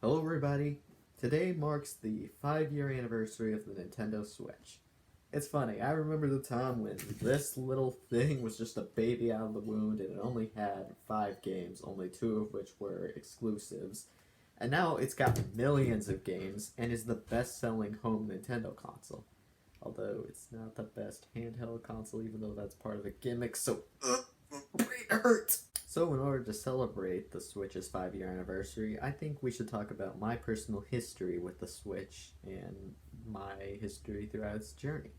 Hello everybody! Today marks the 5-year anniversary of the Nintendo Switch. It's funny, I remember the time when this little thing was just a baby out of the wound and it only had 5 games, only 2 of which were exclusives. And now it's got millions of games and is the best-selling home Nintendo console. Although it's not the best handheld console, even though that's part of the gimmick, so it hurts! So in order to celebrate the Switch's 5-year anniversary, I think we should talk about my personal history with the Switch and my history throughout its journey.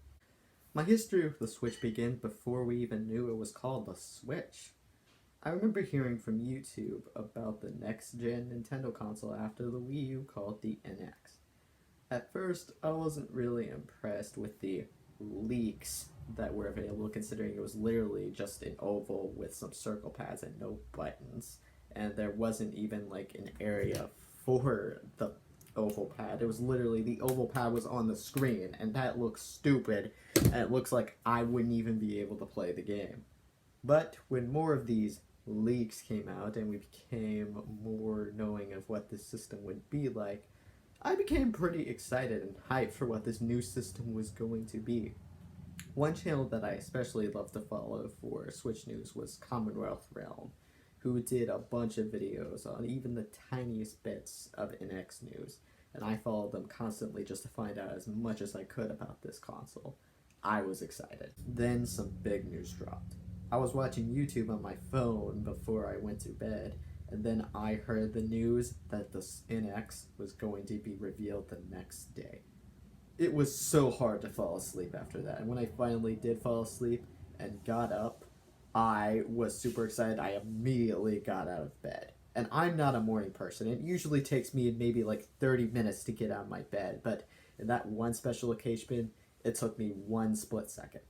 My history with the Switch began before we even knew it was called the Switch. I remember hearing from YouTube about the next-gen Nintendo console after the Wii U called the NX. At first, I wasn't really impressed with the leaks that were available, considering it was literally just an oval with some circle pads and no buttons, and there wasn't even like an area for the oval pad. It was literally the oval pad was on the screen, and that looks stupid, and it looks like I wouldn't even be able to play the game. But when more of these leaks came out and we became more knowing of what this system would be like, I became pretty excited and hyped for what this new system was going to be. One channel that I especially love to follow for Switch news was Commonwealth Realm, who did a bunch of videos on even the tiniest bits of NX news, and I followed them constantly just to find out as much as I could about this console. I was excited. Then some big news dropped. I was watching YouTube on my phone before I went to bed, and then I heard the news that the NX was going to be revealed the next day. It was so hard to fall asleep after that, and when I finally did fall asleep and got up, I was super excited. I immediately got out of bed. And I'm not a morning person. It usually takes me maybe like 30 minutes to get out of my bed, but in that one special occasion, it took me one split second.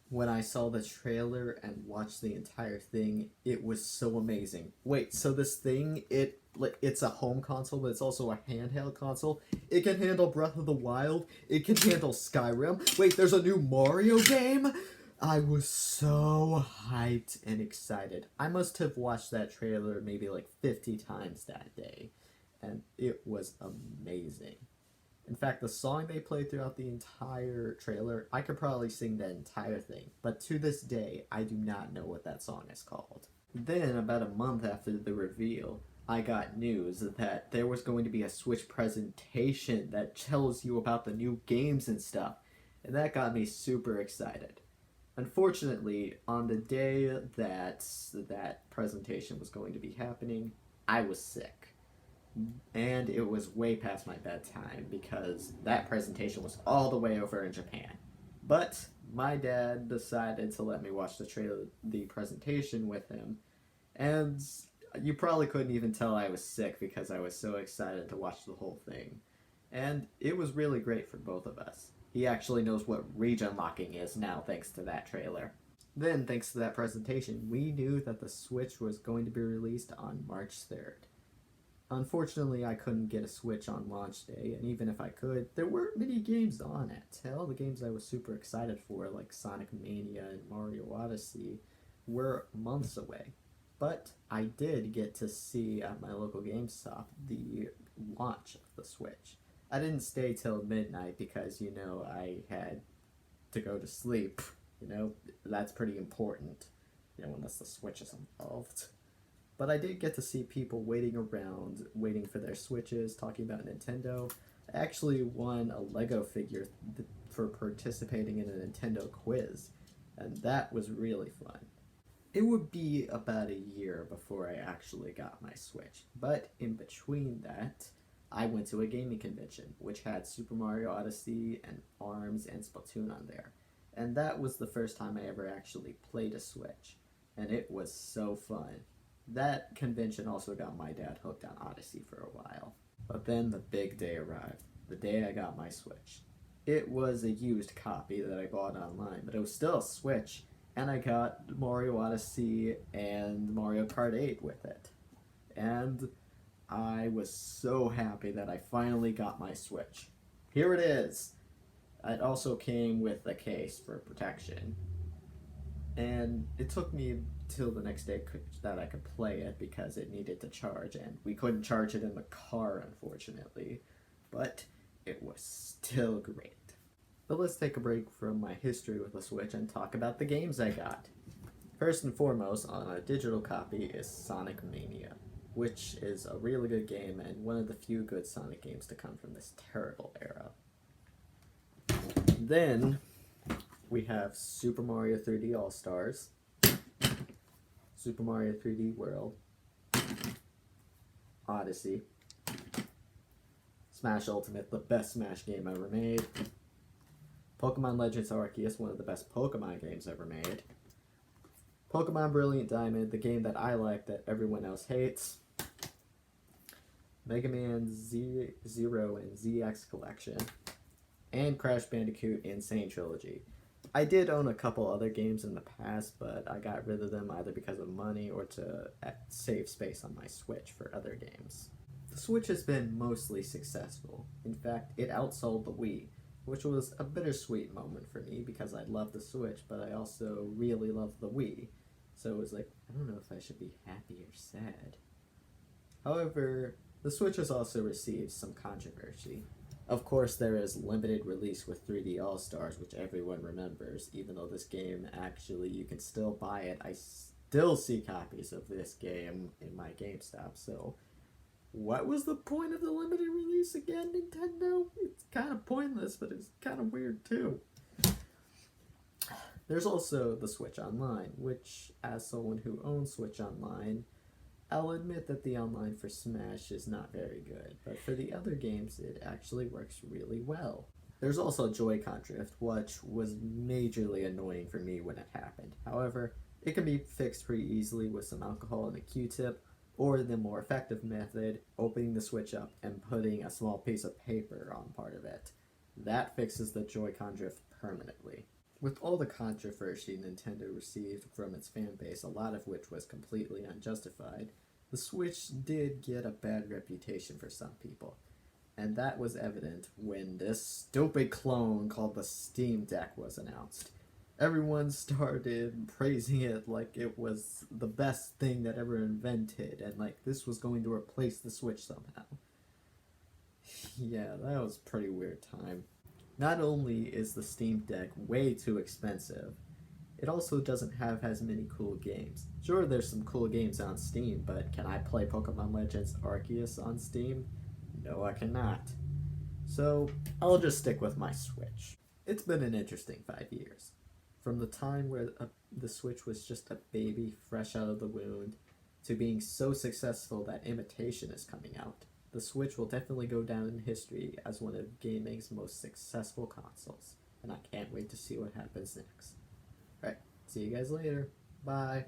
When I saw the trailer and watched the entire thing, it was so amazing. Wait, so this thing, it's a home console, but it's also a handheld console? It can handle Breath of the Wild? It can handle Skyrim? Wait, there's a new Mario game? I was so hyped and excited. I must have watched that trailer maybe like 50 times that day, and it was amazing. In fact, the song they played throughout the entire trailer, I could probably sing that entire thing, but to this day, I do not know what that song is called. Then, about a month after the reveal, I got news that there was going to be a Switch presentation that tells you about the new games and stuff, and that got me super excited. Unfortunately, on the day that presentation was going to be happening, I was sick. And it was way past my bedtime because that presentation was all the way over in Japan. But my dad decided to let me watch the presentation with him, and you probably couldn't even tell I was sick because I was so excited to watch the whole thing. And it was really great for both of us. He actually knows what region locking is now thanks to that trailer. Then, thanks to that presentation, we knew that the Switch was going to be released on March 3rd. Unfortunately, I couldn't get a Switch on launch day, and even if I could, there weren't many games on it. All the games I was super excited for, like Sonic Mania and Mario Odyssey, were months away. But I did get to see at my local GameStop the launch of the Switch. I didn't stay till midnight because, I had to go to sleep. That's pretty important, unless the Switch is involved. But I did get to see people waiting around, waiting for their Switches, talking about Nintendo. I actually won a Lego figure for participating in a Nintendo quiz, and that was really fun. It would be about a year before I actually got my Switch, but in between that, I went to a gaming convention, which had Super Mario Odyssey and ARMS and Splatoon on there. And that was the first time I ever actually played a Switch, and it was so fun. That convention also got my dad hooked on Odyssey for a while. But then the big day arrived, the day I got my Switch. It was a used copy that I bought online, but it was still a Switch, and I got Mario Odyssey and Mario Kart 8 with it. And I was so happy that I finally got my Switch. Here it is! It also came with a case for protection. And it took me till the next day that I could play it because it needed to charge, and we couldn't charge it in the car, unfortunately. But it was still great. But let's take a break from my history with the Switch and talk about the games I got. First and foremost, on a digital copy is Sonic Mania, which is a really good game and one of the few good Sonic games to come from this terrible era. Then we have Super Mario 3D All Stars, Super Mario 3D World, Odyssey, Smash Ultimate, the best Smash game ever made, Pokemon Legends Arceus, one of the best Pokemon games ever made, Pokemon Brilliant Diamond, the game that I like that everyone else hates, Mega Man Zero and ZX Collection, and Crash Bandicoot Insane Trilogy. I did own a couple other games in the past, but I got rid of them either because of money or to save space on my Switch for other games. The Switch has been mostly successful. In fact, it outsold the Wii, which was a bittersweet moment for me because I love the Switch, but I also really love the Wii. So it was like, I don't know if I should be happy or sad. However, the Switch has also received some controversy. Of course, there is limited release with 3D All Stars, which everyone remembers. Even though this game, actually, you can still buy it, I still see copies of this game in my GameStop. So, what was the point of the limited release again, Nintendo? It's kind of pointless, but it's kind of weird too. There's also the Switch Online, which, as someone who owns Switch Online, I'll admit that the online for Smash is not very good, but for the other games it actually works really well. There's also Joy-Con drift, which was majorly annoying for me when it happened. However, it can be fixed pretty easily with some alcohol and a Q-tip, or the more effective method, opening the Switch up and putting a small piece of paper on part of it. That fixes the Joy-Con drift permanently. With all the controversy Nintendo received from its fan base, a lot of which was completely unjustified, the Switch did get a bad reputation for some people. And that was evident when this stupid clone called the Steam Deck was announced. Everyone started praising it like it was the best thing that ever invented, and like this was going to replace the Switch somehow. Yeah, that was a pretty weird time. Not only is the Steam Deck way too expensive, it also doesn't have as many cool games. Sure, there's some cool games on Steam, but can I play Pokemon Legends Arceus on Steam? No, I cannot. So, I'll just stick with my Switch. It's been an interesting 5 years. From the time where the Switch was just a baby fresh out of the wound, to being so successful that Imitation is coming out. The Switch will definitely go down in history as one of gaming's most successful consoles, and I can't wait to see what happens next. Alright, see you guys later. Bye.